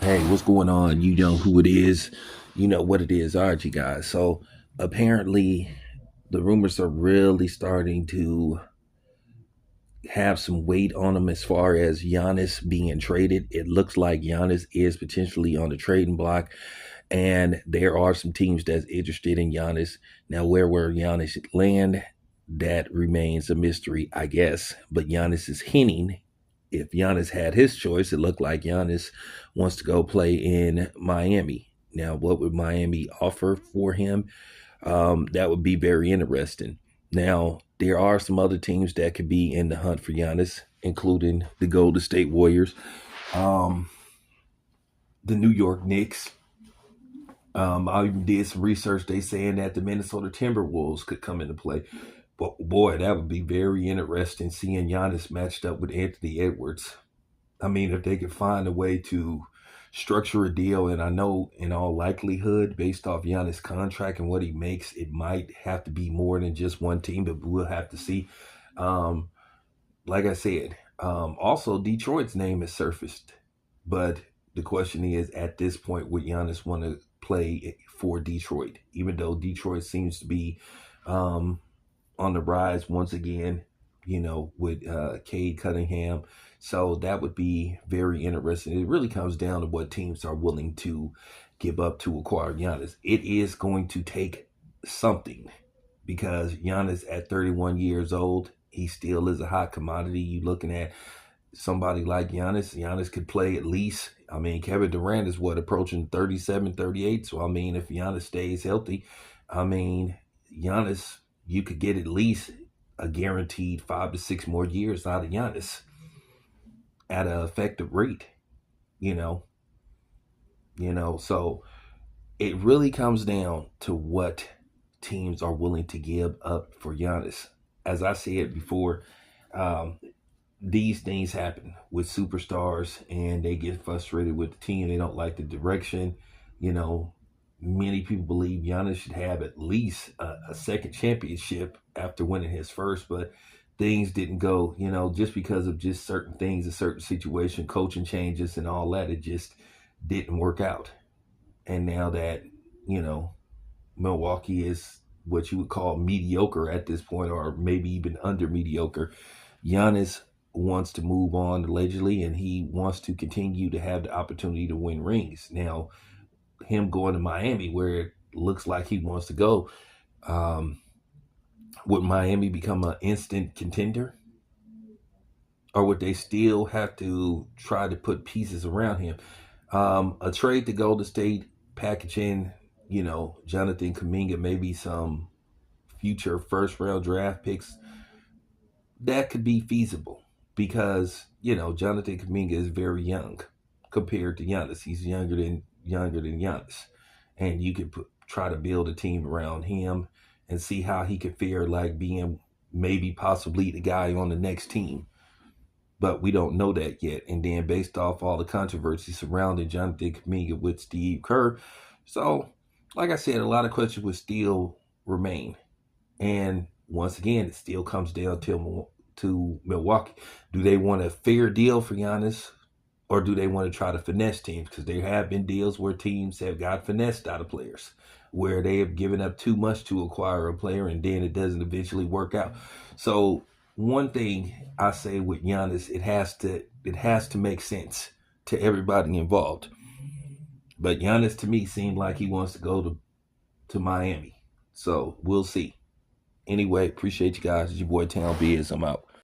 Hey, what's going on? You know who it is. You know what it is, aren't you guys? So apparently the rumors are really starting to have some weight on them as far as Giannis being traded. It looks like Giannis is potentially on the trading block, and there are some teams that's interested in Giannis. Now, where will Giannis land? That remains a mystery, I guess. But Giannis is hinting. If Giannis had his choice, it looked like Giannis wants to go play in Miami. Now, what would Miami offer for him? That would be very interesting. Now, there are some other teams that could be in the hunt for Giannis, including the Golden State Warriors, um, the New York Knicks. I even did some research. They saying that the Minnesota Timberwolves could come into play. But boy, that would be very interesting seeing Giannis matched up with Anthony Edwards. I mean, if they could find a way to structure a deal, and I know in all likelihood, based off Giannis' contract and what he makes, it might have to be more than just one team, but we'll have to see. Um, like I said, also Detroit's name has surfaced, but the question is, at this point, would Giannis want to play for Detroit, even though Detroit seems to be um, on the rise once again, with Cade Cunningham. So that would be very interesting. It really comes down to what teams are willing to give up to acquire Giannis. It is going to take something because Giannis at 31 years old, he still is a hot commodity. You looking at somebody like Giannis. Giannis could play at least, I mean, Kevin Durant is approaching 37, 38. So, I mean, if Giannis stays healthy, I mean, Giannis, you could get at least a guaranteed 5 to 6 more years out of Giannis at an effective rate, you know, so it really comes down to what teams are willing to give up for Giannis. As I said before, um, these things happen with superstars and they get frustrated with the team. They don't like the direction. You know, many people believe Giannis should have at least a second championship after winning his first, but things didn't go, just because of just certain things, a certain situation, coaching changes and all that. It just didn't work out. And now that, you know, Milwaukee is what you would call mediocre at this point, or maybe even under mediocre, Giannis wants to move on allegedly, and he wants to continue to have the opportunity to win rings. Now, him going to Miami, where it looks like he wants to go, um, would Miami become an instant contender? Or would they still have to try to put pieces around him? A trade to Golden State, packaging, Jonathan Kuminga, maybe some future first round draft picks, that could be feasible because Jonathan Kuminga is very young compared to Giannis. He's younger than Giannis, and you could try to build a team around him and see how he could fare like being maybe possibly the guy on the next team. But we don't know that yet. And then based off all the controversy surrounding Jonathan Kuminga with Steve Kerr, so like I said, a lot of questions would still remain. And once again, it still comes down to Milwaukee. Do they want a fair deal for Giannis, or do they want to try to finesse teams? Because there have been deals where teams have got finessed out of players, where they have given up too much to acquire a player, and then it doesn't eventually work out. So one thing I say with Giannis, it has to make sense to everybody involved. But Giannis to me seemed like he wants to go to Miami. So we'll see. Anyway, appreciate you guys. It's your boy Town Biz. I'm out.